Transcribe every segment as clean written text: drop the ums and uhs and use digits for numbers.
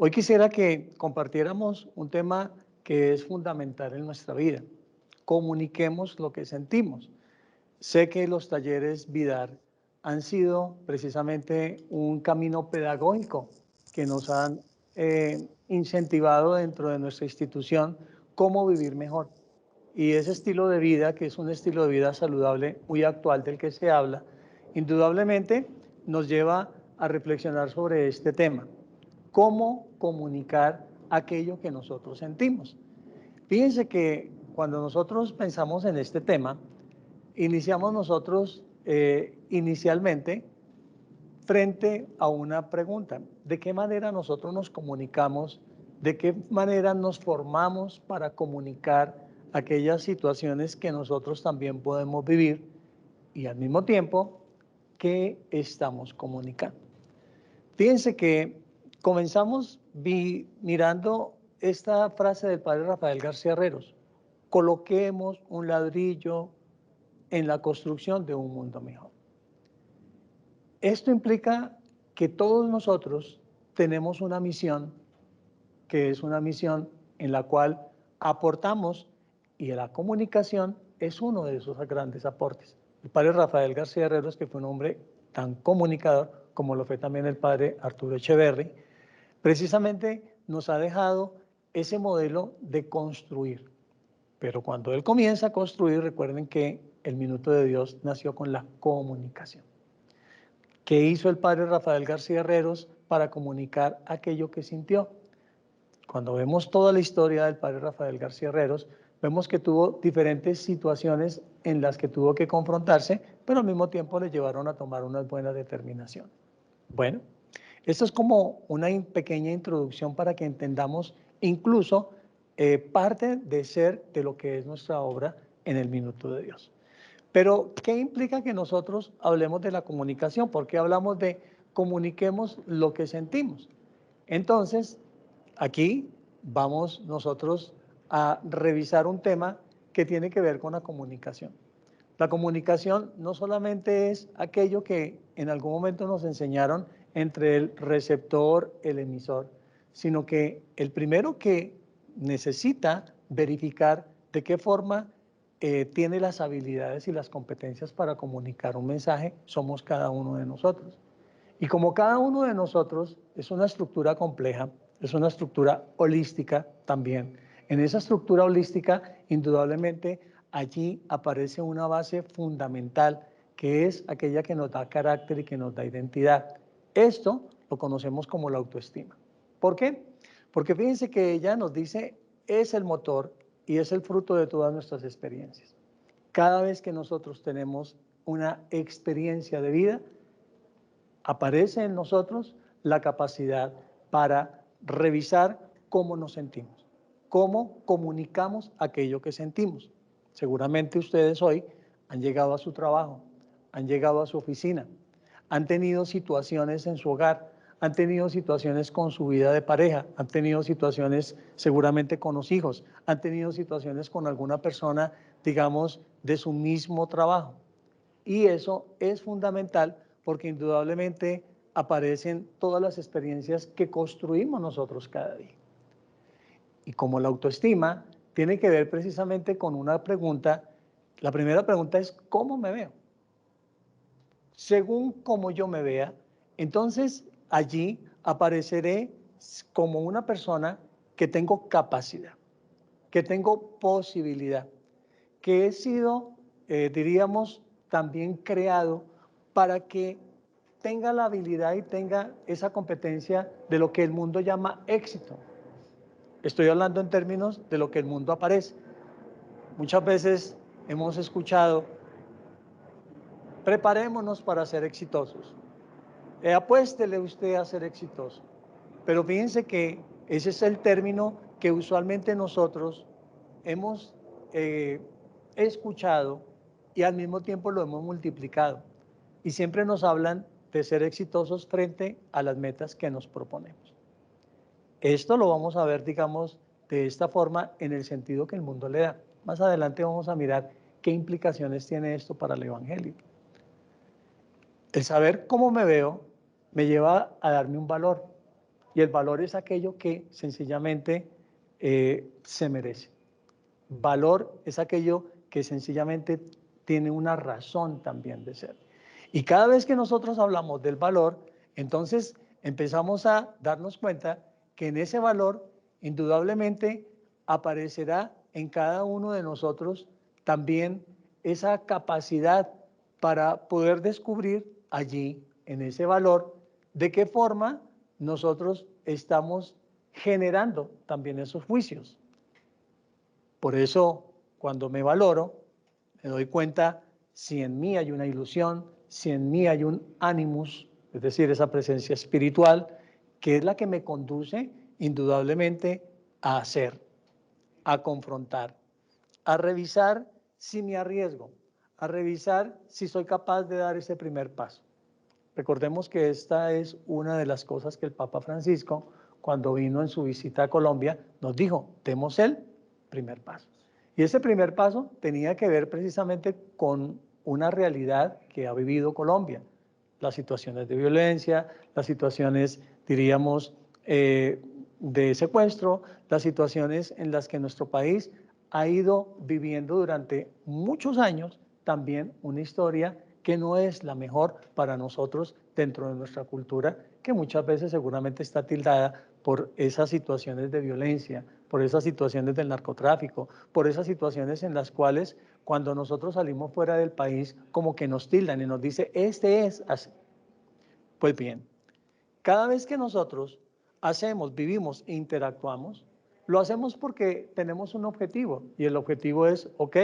Hoy quisiera que compartiéramos un tema que es fundamental en nuestra vida. Comuniquemos lo que sentimos. Sé que los talleres Vidar han sido precisamente un camino pedagógico que nos han incentivado dentro de nuestra institución cómo vivir mejor. Y ese estilo de vida, que es un estilo de vida saludable muy actual del que se habla, indudablemente nos lleva a reflexionar sobre este tema. ¿Cómo comunicar aquello que nosotros sentimos? Fíjense que cuando nosotros pensamos en este tema, iniciamos nosotros inicialmente frente a una pregunta. ¿De qué manera nosotros nos comunicamos? ¿De qué manera nos formamos para comunicar aquellas situaciones que nosotros también podemos vivir? Y al mismo tiempo, ¿qué estamos comunicando? Fíjense que comenzamos mirando esta frase del padre Rafael García Herreros: coloquemos un ladrillo en la construcción de un mundo mejor. Esto implica que todos nosotros tenemos una misión, que es una misión en la cual aportamos, y la comunicación es uno de esos grandes aportes. El padre Rafael García Herreros, que fue un hombre tan comunicador como lo fue también el padre Arturo Echeverry, precisamente nos ha dejado ese modelo de construir. Pero cuando él comienza a construir, recuerden que el Minuto de Dios nació con la comunicación. ¿Qué hizo el padre Rafael García Herreros para comunicar aquello que sintió? Cuando vemos toda la historia del padre Rafael García Herreros, vemos que tuvo diferentes situaciones en las que tuvo que confrontarse, pero al mismo tiempo le llevaron a tomar unas buenas determinaciones. Bueno, esto es como una pequeña introducción para que entendamos incluso parte de ser de lo que es nuestra obra en el Minuto de Dios. Pero, ¿qué implica que nosotros hablemos de la comunicación? ¿Por qué hablamos de comuniquemos lo que sentimos? Entonces, aquí vamos nosotros a revisar un tema que tiene que ver con la comunicación. La comunicación no solamente es aquello que en algún momento nos enseñaron entre el receptor y el emisor, sino que el primero que necesita verificar de qué forma tiene las habilidades y las competencias para comunicar un mensaje somos cada uno de nosotros. Y como cada uno de nosotros es una estructura compleja, es una estructura holística también. En esa estructura holística, indudablemente, allí aparece una base fundamental, que es aquella que nos da carácter y que nos da identidad. Esto lo conocemos como la autoestima. ¿Por qué? Porque fíjense que ella nos dice, es el motor y es el fruto de todas nuestras experiencias. Cada vez que nosotros tenemos una experiencia de vida, aparece en nosotros la capacidad para revisar cómo nos sentimos, cómo comunicamos aquello que sentimos. Seguramente ustedes hoy han llegado a su trabajo, han llegado a su oficina, han tenido situaciones en su hogar, han tenido situaciones con su vida de pareja, han tenido situaciones seguramente con los hijos, han tenido situaciones con alguna persona, digamos, de su mismo trabajo. Y eso es fundamental porque indudablemente aparecen todas las experiencias que construimos nosotros cada día. Y como la autoestima tiene que ver precisamente con una pregunta, la primera pregunta es ¿cómo me veo? Según cómo yo me vea, entonces allí apareceré como una persona que tengo capacidad, que tengo posibilidad, que he sido, diríamos, también creado para que tenga la habilidad y tenga esa competencia de lo que el mundo llama éxito. Estoy hablando en términos de lo que el mundo aparece. Muchas veces hemos escuchado, preparémonos para ser exitosos. Apuéstele usted a ser exitoso. Pero fíjense que ese es el término que usualmente nosotros hemos escuchado y al mismo tiempo lo hemos multiplicado. Y siempre nos hablan de ser exitosos frente a las metas que nos proponemos. Esto lo vamos a ver, digamos, de esta forma en el sentido que el mundo le da. Más adelante vamos a mirar qué implicaciones tiene esto para el Evangelio. El saber cómo me veo me lleva a darme un valor. Y el valor es aquello que sencillamente se merece. Valor es aquello que sencillamente tiene una razón también de ser. Y cada vez que nosotros hablamos del valor, entonces empezamos a darnos cuenta que en ese valor indudablemente aparecerá en cada uno de nosotros también esa capacidad para poder descubrir allí, en ese valor, de qué forma nosotros estamos generando también esos juicios. Por eso, cuando me valoro, me doy cuenta si en mí hay una ilusión, si en mí hay un animus, es decir, esa presencia espiritual, que es la que me conduce indudablemente a hacer, a confrontar, a revisar si me arriesgo, a revisar si soy capaz de dar ese primer paso. Recordemos que esta es una de las cosas que el Papa Francisco, cuando vino en su visita a Colombia, nos dijo, demos el primer paso. Y ese primer paso tenía que ver precisamente con una realidad que ha vivido Colombia, las situaciones de violencia, las situaciones, diríamos, de secuestro, las situaciones en las que nuestro país ha ido viviendo durante muchos años también una historia que no es la mejor para nosotros dentro de nuestra cultura, que muchas veces seguramente está tildada por esas situaciones de violencia, por esas situaciones del narcotráfico, por esas situaciones en las cuales cuando nosotros salimos fuera del país como que nos tildan y nos dice, este es así. Pues bien, cada vez que nosotros hacemos, vivimos e interactuamos, lo hacemos porque tenemos un objetivo y el objetivo es, ok,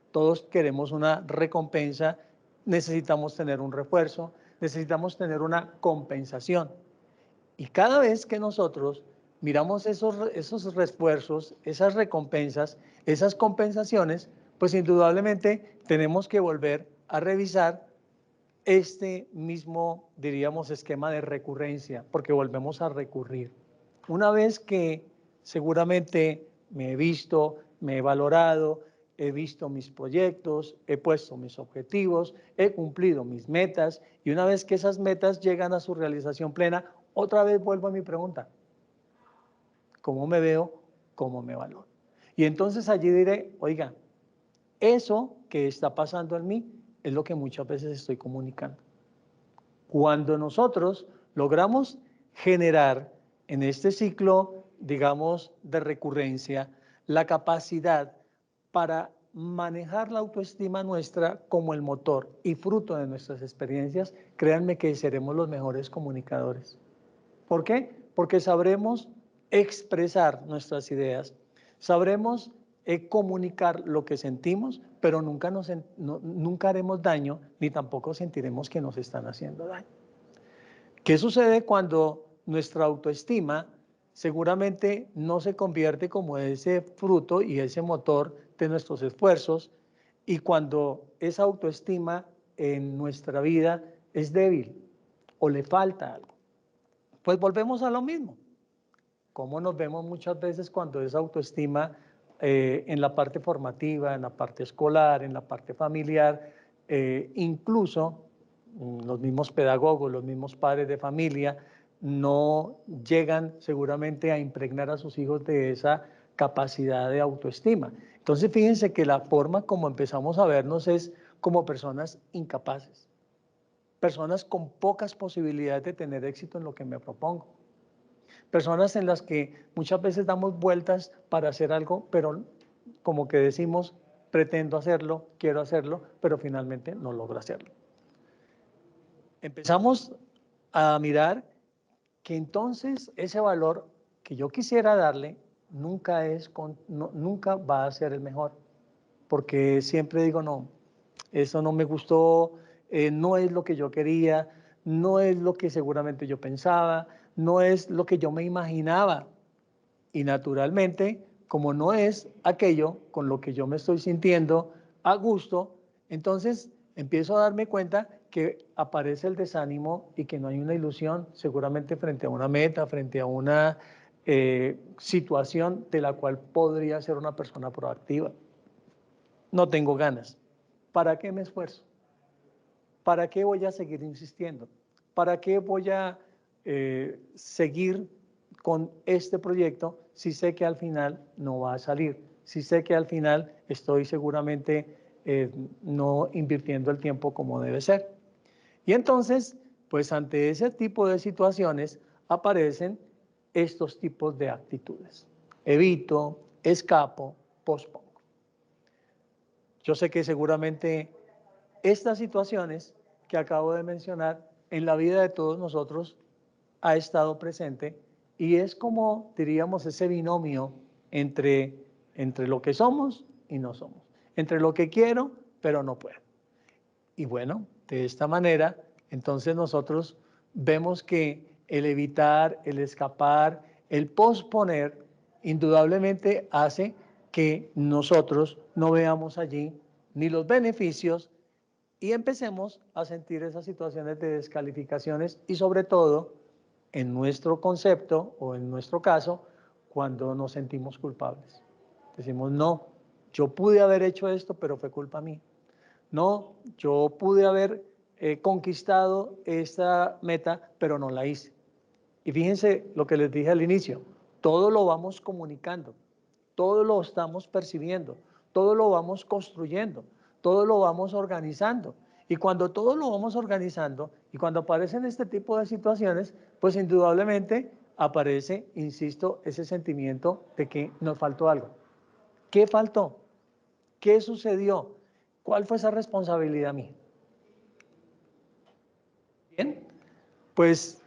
todos queremos una recompensa, necesitamos tener un refuerzo, necesitamos tener una compensación. Y cada vez que nosotros miramos esos refuerzos, esas recompensas, esas compensaciones, pues indudablemente tenemos que volver a revisar este mismo, diríamos, esquema de recurrencia, porque volvemos a recurrir. Una vez que seguramente me he visto, me he valorado, he visto mis proyectos, he puesto mis objetivos, he cumplido mis metas, y una vez que esas metas llegan a su realización plena, otra vez vuelvo a mi pregunta, ¿cómo me veo? ¿Cómo me valoro? Y entonces allí diré, oiga, eso que está pasando en mí es lo que muchas veces estoy comunicando. Cuando nosotros logramos generar en este ciclo, digamos, de recurrencia, la capacidad para manejar la autoestima nuestra como el motor y fruto de nuestras experiencias, créanme que seremos los mejores comunicadores. ¿Por qué? Porque sabremos expresar nuestras ideas, sabremos comunicar lo que sentimos, pero nunca haremos daño, ni tampoco sentiremos que nos están haciendo daño. ¿Qué sucede cuando nuestra autoestima seguramente no se convierte como ese fruto y ese motor de nuestros esfuerzos, y cuando esa autoestima en nuestra vida es débil o le falta algo? Pues volvemos a lo mismo. ¿Cómo nos vemos muchas veces cuando esa autoestima en la parte formativa, en la parte escolar, en la parte familiar, incluso los mismos pedagogos, los mismos padres de familia, no llegan seguramente a impregnar a sus hijos de esa capacidad de autoestima? Entonces fíjense que la forma como empezamos a vernos es como personas incapaces, personas con pocas posibilidades de tener éxito en lo que me propongo, personas en las que muchas veces damos vueltas para hacer algo, pero como que decimos, pretendo hacerlo, quiero hacerlo, pero finalmente no logro hacerlo. Empezamos a mirar que entonces ese valor que yo quisiera darle nunca va a ser el mejor, porque siempre digo, no, eso no me gustó, no es lo que yo quería, no es lo que seguramente yo pensaba, no es lo que yo me imaginaba. Y naturalmente, como no es aquello con lo que yo me estoy sintiendo a gusto, entonces empiezo a darme cuenta que aparece el desánimo y que no hay una ilusión seguramente frente a una meta, frente a una situación de la cual podría ser una persona proactiva. No tengo ganas. ¿Para qué me esfuerzo? ¿Para qué voy a seguir insistiendo? ¿Para qué voy a seguir con este proyecto si sé que al final no va a salir? Si sé que al final estoy seguramente no invirtiendo el tiempo como debe ser. Y entonces, pues ante ese tipo de situaciones aparecen estos tipos de actitudes. Evito, escapo, pospongo. Yo sé que seguramente estas situaciones que acabo de mencionar en la vida de todos nosotros ha estado presente y es como, diríamos, ese binomio entre lo que somos y no somos, entre lo que quiero pero no puedo. Y bueno, de esta manera, entonces nosotros vemos que el evitar, el escapar, el posponer, indudablemente hace que nosotros no veamos allí ni los beneficios y empecemos a sentir esas situaciones de descalificaciones y sobre todo, en nuestro concepto o en nuestro caso, cuando nos sentimos culpables. Decimos, no, yo pude haber hecho esto, pero fue culpa mía. No, yo pude haber conquistado esta meta, pero no la hice. Y fíjense lo que les dije al inicio, todo lo vamos comunicando, todo lo estamos percibiendo, todo lo vamos construyendo, todo lo vamos organizando. Y cuando todo lo vamos organizando y cuando aparecen este tipo de situaciones, pues indudablemente aparece, insisto, ese sentimiento de que nos faltó algo. ¿Qué faltó? ¿Qué sucedió? ¿Cuál fue esa responsabilidad mía? Bien, pues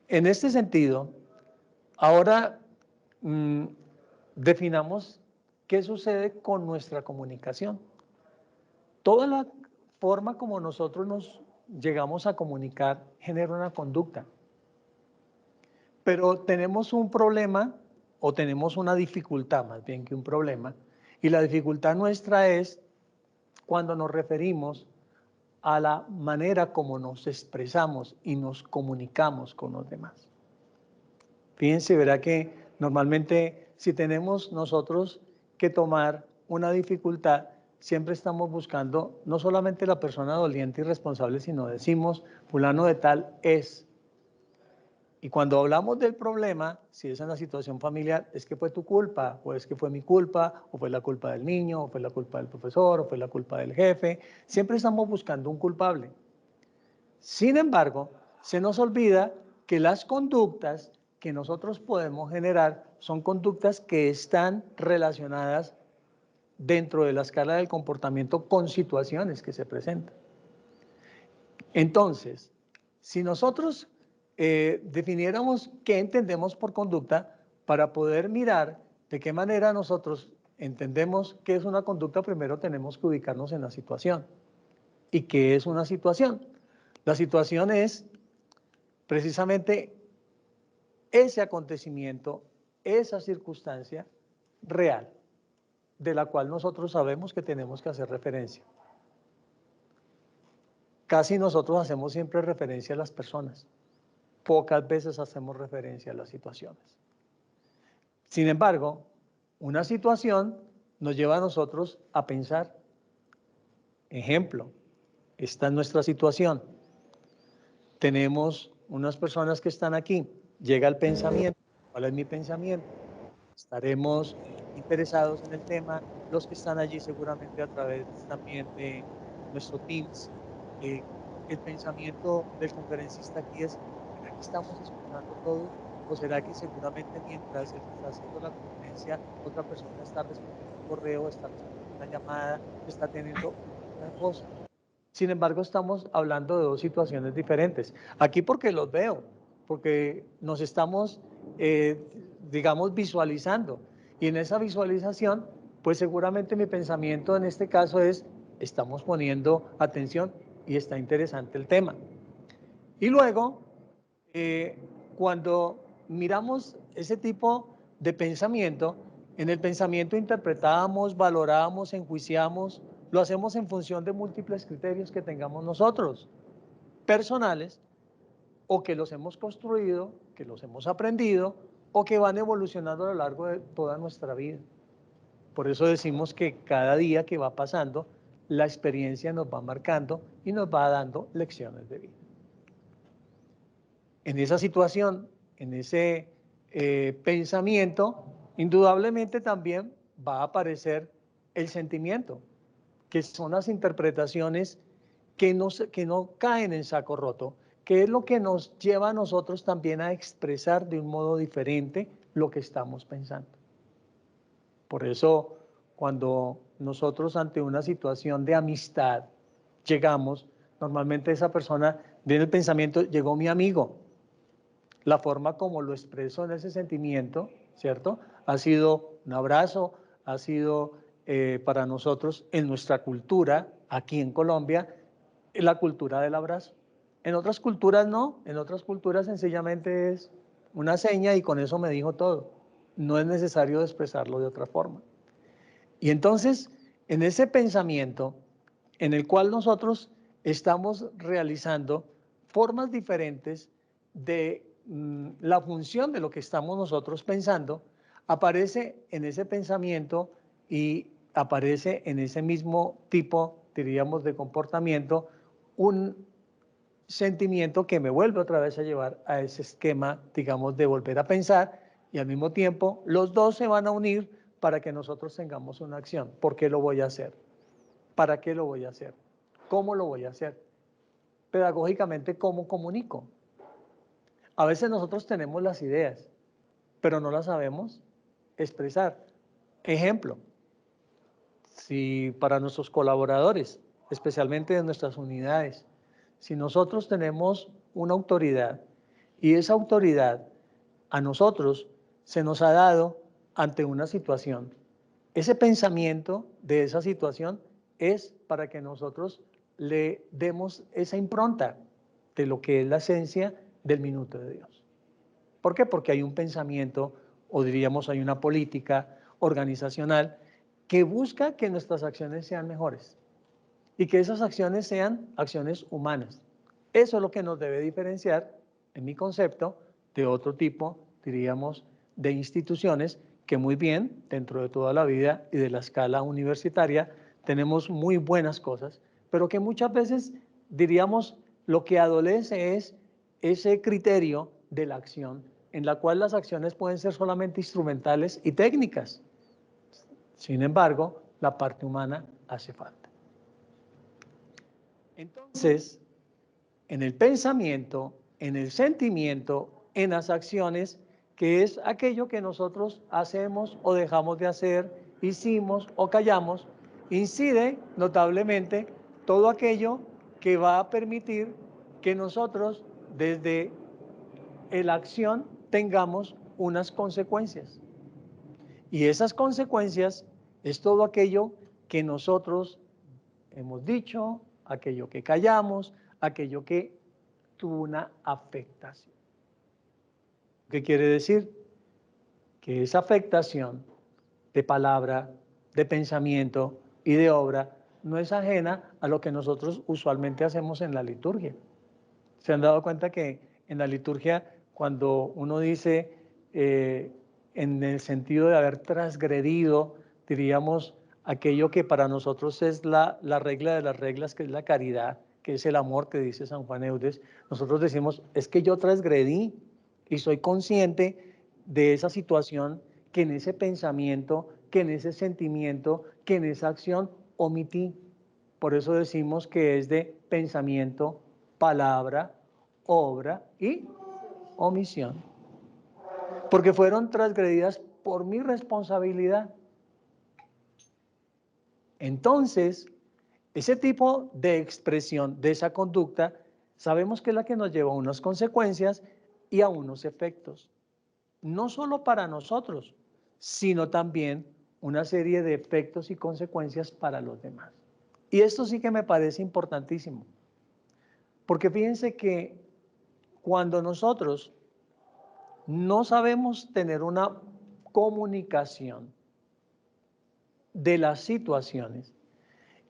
en este sentido, ahora definamos qué sucede con nuestra comunicación. Toda la forma como nosotros nos llegamos a comunicar genera una conducta, pero tenemos un problema o tenemos una dificultad, más bien que un problema, y la dificultad nuestra es cuando nos referimos a la manera como nos expresamos y nos comunicamos con los demás. Fíjense, verá que normalmente si tenemos nosotros que tomar una dificultad, siempre estamos buscando no solamente la persona doliente y responsable, sino decimos, fulano de tal es. Y cuando hablamos del problema, si es una situación familiar, es que fue tu culpa, o es que fue mi culpa, o fue la culpa del niño, o fue la culpa del profesor, o fue la culpa del jefe. Siempre estamos buscando un culpable. Sin embargo, se nos olvida que las conductas que nosotros podemos generar son conductas que están relacionadas dentro de la escala del comportamiento con situaciones que se presentan. Entonces, si nosotros definiéramos qué entendemos por conducta para poder mirar de qué manera nosotros entendemos qué es una conducta, primero tenemos que ubicarnos en la situación. ¿Y qué es una situación? La situación es precisamente ese acontecimiento, esa circunstancia real, de la cual nosotros sabemos que tenemos que hacer referencia. Casi nosotros hacemos siempre referencia a las personas, pocas veces hacemos referencia a las situaciones. Sin embargo, una situación nos lleva a nosotros a pensar, ejemplo, esta es nuestra situación, tenemos unas personas que están aquí, llega el pensamiento, ¿cuál es mi pensamiento? Estaremos interesados en el tema, los que están allí seguramente a través también de nuestro Teams. El pensamiento del conferencista aquí es, ¿será que estamos escuchando todo? ¿O será que seguramente mientras él está haciendo la conferencia, otra persona está respondiendo un correo, está respondiendo una llamada, está teniendo una cosa? Sin embargo, estamos hablando de dos situaciones diferentes. Aquí porque los veo, porque nos estamos, digamos, visualizando. Y en esa visualización, pues seguramente mi pensamiento en este caso es, estamos poniendo atención y está interesante el tema. Y luego, cuando miramos ese tipo de pensamiento, en el pensamiento interpretamos, valoramos, enjuiciamos, lo hacemos en función de múltiples criterios que tengamos nosotros, personales, o que los hemos construido, que los hemos aprendido, o que van evolucionando a lo largo de toda nuestra vida. Por eso decimos que cada día que va pasando, la experiencia nos va marcando y nos va dando lecciones de vida. En esa situación, en ese pensamiento, indudablemente también va a aparecer el sentimiento, que son las interpretaciones que no caen en saco roto, que es lo que nos lleva a nosotros también a expresar de un modo diferente lo que estamos pensando. Por eso, cuando nosotros ante una situación de amistad llegamos, normalmente esa persona viene el pensamiento, llegó mi amigo. La forma como lo expreso en ese sentimiento, ¿cierto? Ha sido un abrazo, ha sido para nosotros en nuestra cultura, aquí en Colombia, la cultura del abrazo. En otras culturas no, en otras culturas sencillamente es una seña y con eso me dijo todo. No es necesario expresarlo de otra forma. Y entonces, en ese pensamiento en el cual nosotros estamos realizando formas diferentes de la función de lo que estamos nosotros pensando, aparece en ese pensamiento y aparece en ese mismo tipo, diríamos, de comportamiento, un sentimiento que me vuelve otra vez a llevar a ese esquema, digamos, de volver a pensar, y al mismo tiempo los dos se van a unir para que nosotros tengamos una acción. ¿Por qué lo voy a hacer? ¿Para qué lo voy a hacer? ¿Cómo lo voy a hacer? Pedagógicamente, ¿cómo comunico? A veces nosotros tenemos las ideas, pero no las sabemos expresar. Ejemplo, si para nuestros colaboradores, especialmente de nuestras unidades, si nosotros tenemos una autoridad y esa autoridad a nosotros se nos ha dado ante una situación, ese pensamiento de esa situación es para que nosotros le demos esa impronta de lo que es la esencia del minuto de Dios. ¿Por qué? Porque hay un pensamiento, o diríamos hay una política organizacional que busca que nuestras acciones sean mejores y que esas acciones sean acciones humanas. Eso es lo que nos debe diferenciar, en mi concepto, de otro tipo, diríamos, de instituciones que muy bien, dentro de toda la vida y de la escala universitaria, tenemos muy buenas cosas, pero que muchas veces, diríamos, lo que adolece es ese criterio de la acción, en la cual las acciones pueden ser solamente instrumentales y técnicas. Sin embargo, la parte humana hace falta. Entonces, en el pensamiento, en el sentimiento, en las acciones, que es aquello que nosotros hacemos o dejamos de hacer, hicimos o callamos, incide notablemente todo aquello que va a permitir que nosotros desde la acción tengamos unas consecuencias. Y esas consecuencias es todo aquello que nosotros hemos dicho, aquello que callamos, aquello que tuvo una afectación. ¿Qué quiere decir? Que esa afectación de palabra, de pensamiento y de obra no es ajena a lo que nosotros usualmente hacemos en la liturgia. ¿Se han dado cuenta que en la liturgia, cuando uno dice en el sentido de haber transgredido, diríamos, aquello que para nosotros es la regla de las reglas, que es la caridad, que es el amor que dice San Juan Eudes, nosotros decimos, es que yo transgredí y soy consciente de esa situación que en ese pensamiento, que en ese sentimiento, que en esa acción omití. Por eso decimos que es de pensamiento, palabra, obra y omisión. Porque fueron transgredidas por mi responsabilidad. Entonces, ese tipo de expresión, de esa conducta, sabemos que es la que nos lleva a unas consecuencias y a unos efectos. No solo para nosotros, sino también una serie de efectos y consecuencias para los demás. Y esto sí que me parece importantísimo. Porque fíjense que cuando nosotros no sabemos tener una comunicación de las situaciones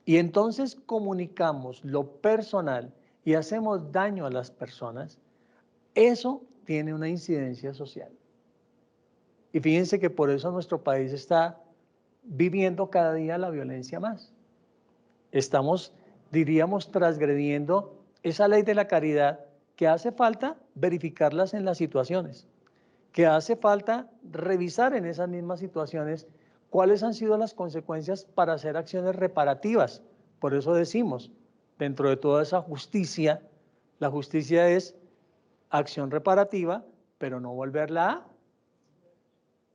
y entonces comunicamos lo personal y hacemos daño a las personas, eso tiene una incidencia social. Y fíjense que por eso nuestro país está viviendo cada día la violencia más. Estamos, diríamos, transgrediendo esa ley de la caridad que hace falta verificarlas en las situaciones. que hace falta revisar en esas mismas situaciones cuáles han sido las consecuencias para hacer acciones reparativas. Por eso decimos, dentro de toda esa justicia, la justicia es acción reparativa, pero no volverla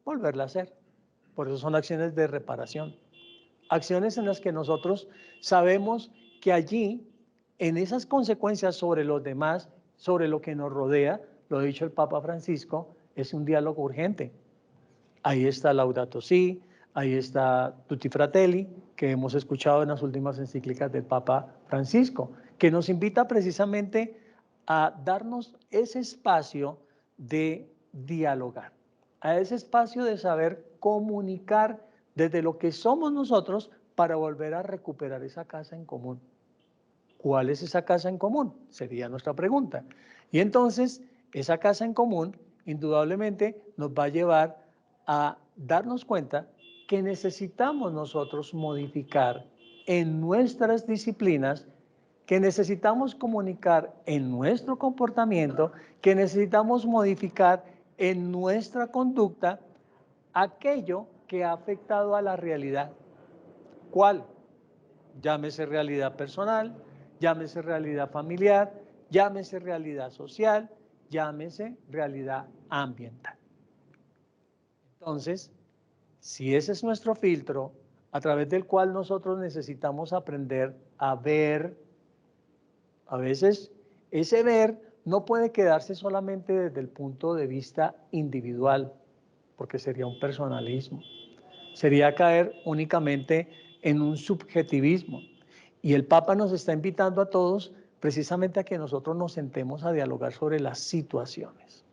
a hacer. Por eso son acciones de reparación. Acciones en las que nosotros sabemos que allí, en esas consecuencias sobre los demás, sobre lo que nos rodea, lo ha dicho el Papa Francisco, es un diálogo urgente. Ahí está Laudato Si, ahí está Tutti Fratelli, que hemos escuchado en las últimas encíclicas del Papa Francisco, que nos invita precisamente a darnos ese espacio de dialogar, a ese espacio de saber comunicar desde lo que somos nosotros para volver a recuperar esa casa en común. ¿Cuál es esa casa en común? Sería nuestra pregunta. Y entonces, esa casa en común indudablemente nos va a llevar a darnos cuenta que necesitamos nosotros modificar en nuestras disciplinas, que necesitamos comunicar en nuestro comportamiento, que necesitamos modificar en nuestra conducta aquello que ha afectado a la realidad. ¿Cuál? Llámese realidad personal, llámese realidad familiar, llámese realidad social, llámese realidad ambiental. Entonces, si ese es nuestro filtro, a través del cual nosotros necesitamos aprender a ver, a veces ese ver no puede quedarse solamente desde el punto de vista individual, porque sería un personalismo, sería caer únicamente en un subjetivismo. Y el Papa nos está invitando a todos precisamente a que nosotros nos sentemos a dialogar sobre las situaciones.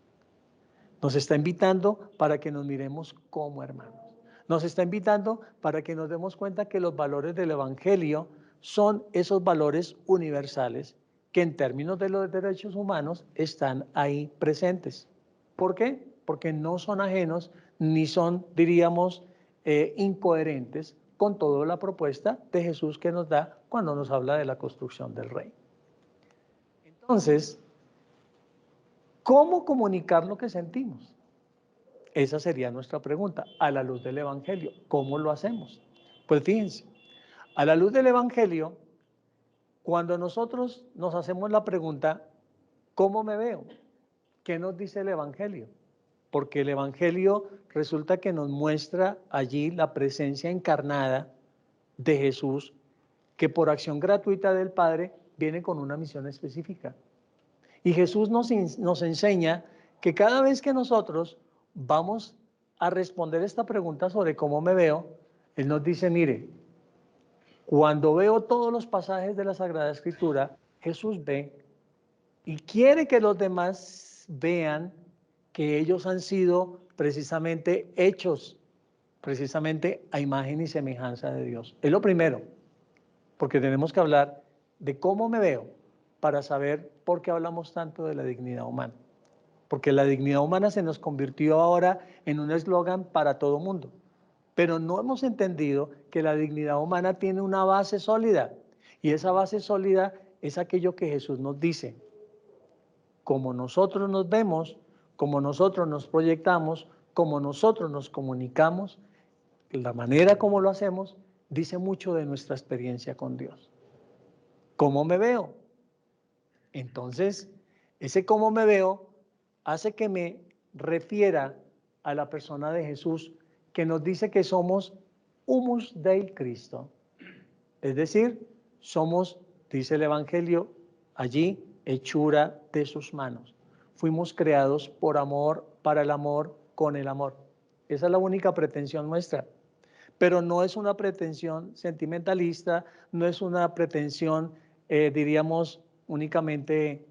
Nos está invitando para que nos miremos como hermanos. Nos está invitando para que nos demos cuenta que los valores del Evangelio son esos valores universales que en términos de los derechos humanos están ahí presentes. ¿Por qué? Porque no son ajenos ni son, diríamos, incoherentes con toda la propuesta de Jesús que nos da cuando nos habla de la construcción del reino. Entonces, ¿cómo comunicar lo que sentimos? Esa sería nuestra pregunta, a la luz del Evangelio. ¿Cómo lo hacemos? Pues fíjense, a la luz del Evangelio, cuando nosotros nos hacemos la pregunta, ¿cómo me veo? ¿Qué nos dice el Evangelio? Porque el Evangelio resulta que nos muestra allí la presencia encarnada de Jesús, que por acción gratuita del Padre viene con una misión específica. Y Jesús nos enseña que cada vez que nosotros vamos a responder esta pregunta sobre cómo me veo, Él nos dice, mire, cuando veo todos los pasajes de la Sagrada Escritura, Jesús ve y quiere que los demás vean que ellos han sido precisamente hechos, precisamente a imagen y semejanza de Dios. Es lo primero, porque tenemos que hablar de cómo me veo para saber por qué hablamos tanto de la dignidad humana. Porque la dignidad humana se nos convirtió ahora en un eslogan para todo mundo. Pero no hemos entendido que la dignidad humana tiene una base sólida. Y esa base sólida es aquello que Jesús nos dice. Como nosotros nos vemos, como nosotros nos proyectamos, como nosotros nos comunicamos, la manera como lo hacemos, dice mucho de nuestra experiencia con Dios. ¿Cómo me veo? Entonces, ese cómo me veo hace que me refiera a la persona de Jesús, que nos dice que somos humus Dei Cristo. Es decir, somos, dice el Evangelio, allí, hechura de sus manos. Fuimos creados por amor, para el amor, con el amor. Esa es la única pretensión nuestra. Pero no es una pretensión sentimentalista, no es una pretensión, diríamos, únicamente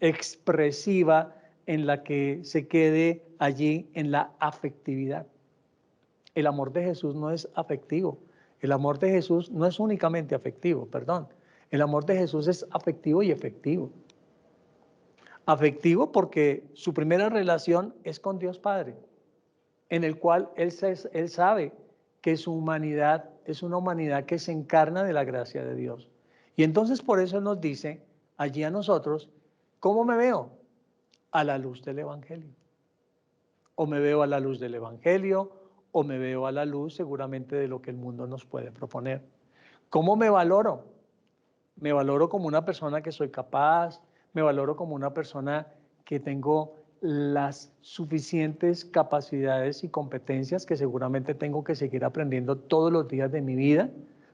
expresiva en la que se quede allí en la afectividad. El amor de Jesús no es afectivo. El amor de Jesús no es únicamente afectivo, perdón. El amor de Jesús es afectivo y efectivo. Afectivo porque su primera relación es con Dios Padre, en el cual él sabe que su humanidad es una humanidad que se encarna de la gracia de Dios. Y entonces por eso nos dice allí a nosotros, ¿cómo me veo? A la luz del Evangelio. O me veo a la luz del Evangelio, o me veo a la luz seguramente de lo que el mundo nos puede proponer. ¿Cómo me valoro? Me valoro como una persona que soy capaz, me valoro como una persona que tengo las suficientes capacidades y competencias que seguramente tengo que seguir aprendiendo todos los días de mi vida,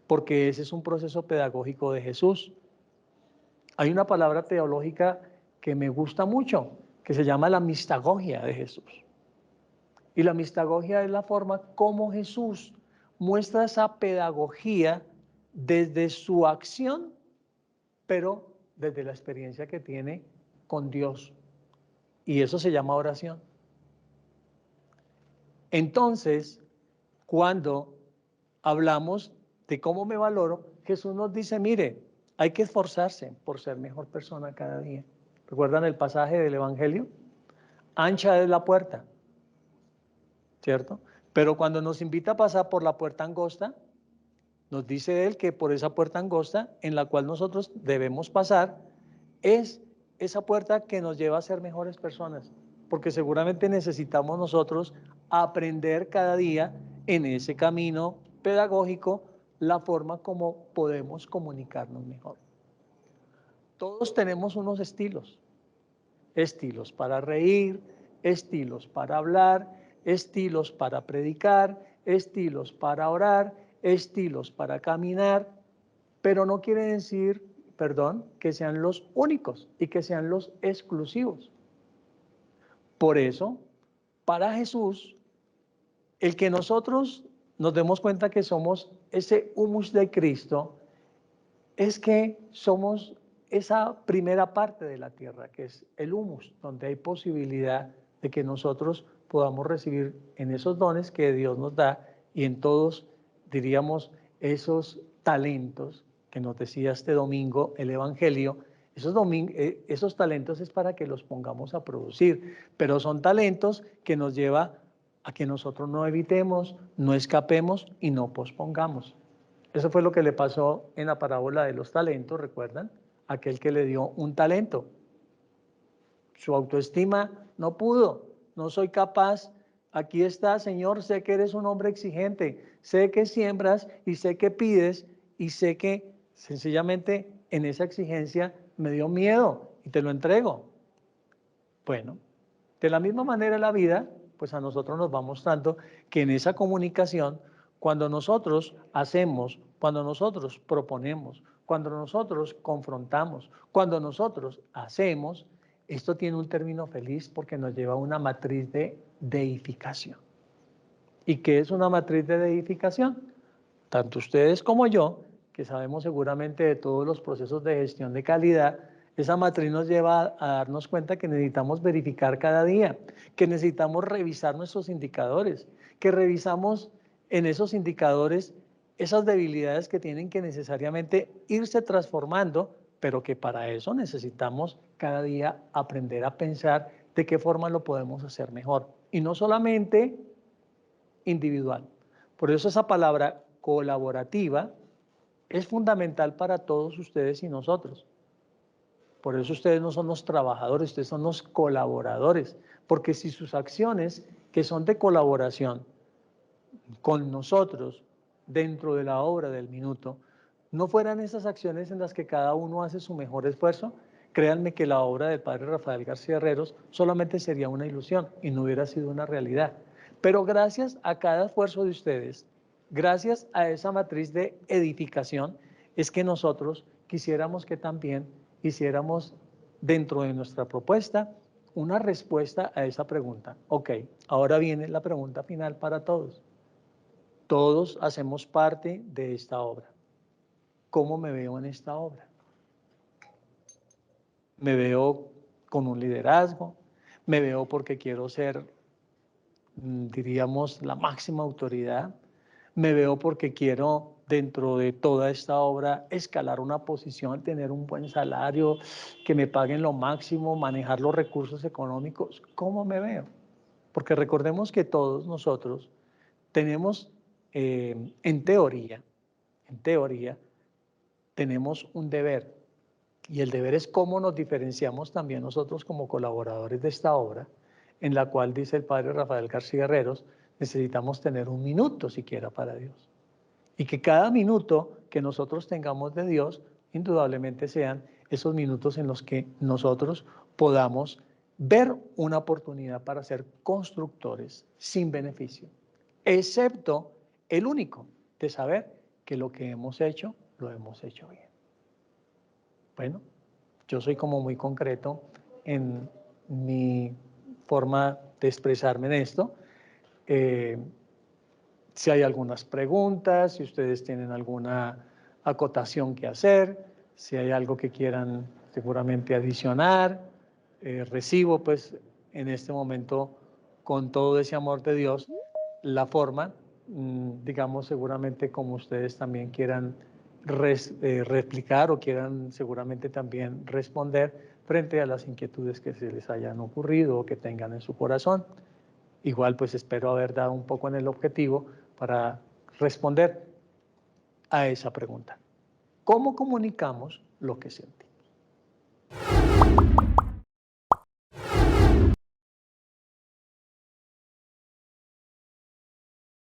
porque ese es un proceso pedagógico de Jesús. Hay una palabra teológica que me gusta mucho, que se llama la mistagogia de Jesús. Y la mistagogia es la forma como Jesús muestra esa pedagogía desde su acción, pero desde la experiencia que tiene con Dios. Y eso se llama oración. Entonces, cuando hablamos de cómo me valoro, Jesús nos dice, mire, hay que esforzarse por ser mejor persona cada día. ¿Recuerdan el pasaje del Evangelio? Ancha es la puerta, ¿cierto? Pero cuando nos invita a pasar por la puerta angosta, nos dice él que por esa puerta angosta en la cual nosotros debemos pasar, es esa puerta que nos lleva a ser mejores personas, porque seguramente necesitamos nosotros aprender cada día en ese camino pedagógico la forma como podemos comunicarnos mejor. Todos tenemos unos estilos, estilos para reír, estilos para hablar, estilos para predicar, estilos para orar, estilos para caminar, pero no quiere decir, perdón, que sean los únicos y que sean los exclusivos. Por eso, para Jesús, el que nosotros nos demos cuenta que somos ese humus de Cristo, es que somos esa primera parte de la tierra, que es el humus, donde hay posibilidad de que nosotros podamos recibir en esos dones que Dios nos da y en todos, diríamos, esos talentos que nos decía este domingo el Evangelio. Esos talentos es para que los pongamos a producir, pero son talentos que nos lleva a que nosotros no evitemos, no escapemos y no pospongamos. Eso fue lo que le pasó en la parábola de los talentos, ¿recuerdan? Aquel que le dio un talento. Su autoestima no pudo, no soy capaz. Aquí está, Señor, sé que eres un hombre exigente, sé que siembras y sé que pides y sé que sencillamente en esa exigencia me dio miedo y te lo entrego. Bueno, de la misma manera la vida, pues a nosotros nos va mostrando que en esa comunicación, cuando nosotros hacemos, cuando nosotros proponemos, cuando nosotros confrontamos, cuando nosotros hacemos, esto tiene un término feliz porque nos lleva a una matriz de deificación. ¿Y qué es una matriz de deificación? Tanto ustedes como yo, que sabemos seguramente de todos los procesos de gestión de calidad, esa matriz nos lleva a darnos cuenta que necesitamos verificar cada día, que necesitamos revisar nuestros indicadores, que revisamos en esos indicadores esas debilidades que tienen que necesariamente irse transformando, pero que para eso necesitamos cada día aprender a pensar de qué forma lo podemos hacer mejor. Y no solamente individual. Por eso esa palabra colaborativa es fundamental para todos ustedes y nosotros. Por eso ustedes no son los trabajadores, ustedes son los colaboradores, porque si sus acciones, que son de colaboración con nosotros dentro de la obra del minuto, no fueran esas acciones en las que cada uno hace su mejor esfuerzo, créanme que la obra del padre Rafael García Herreros solamente sería una ilusión y no hubiera sido una realidad. Pero gracias a cada esfuerzo de ustedes, gracias a esa matriz de edificación, es que nosotros quisiéramos que también hiciéramos dentro de nuestra propuesta una respuesta a esa pregunta. Ok, ahora viene la pregunta final para todos. Todos hacemos parte de esta obra. ¿Cómo me veo en esta obra? Me veo con un liderazgo, me veo porque quiero ser, diríamos, la máxima autoridad, me veo porque quiero dentro de toda esta obra escalar una posición, tener un buen salario, que me paguen lo máximo, manejar los recursos económicos. ¿Cómo me veo? Porque recordemos que todos nosotros tenemos, en teoría, tenemos un deber, y el deber es cómo nos diferenciamos también nosotros como colaboradores de esta obra, en la cual, dice el padre Rafael García Herreros, necesitamos tener un minuto siquiera para Dios. Y que cada minuto que nosotros tengamos de Dios, indudablemente sean esos minutos en los que nosotros podamos ver una oportunidad para ser constructores sin beneficio, excepto el único de saber que lo que hemos hecho, lo hemos hecho bien. Bueno, yo soy como muy concreto en mi forma de expresarme en esto. Si hay algunas preguntas, si ustedes tienen alguna acotación que hacer, si hay algo que quieran seguramente adicionar, recibo pues en este momento con todo ese amor de Dios la forma, digamos seguramente como ustedes también quieran replicar o quieran seguramente también responder frente a las inquietudes que se les hayan ocurrido o que tengan en su corazón. Igual pues espero haber dado un poco en el objetivo para responder a esa pregunta. ¿Cómo comunicamos lo que sentimos?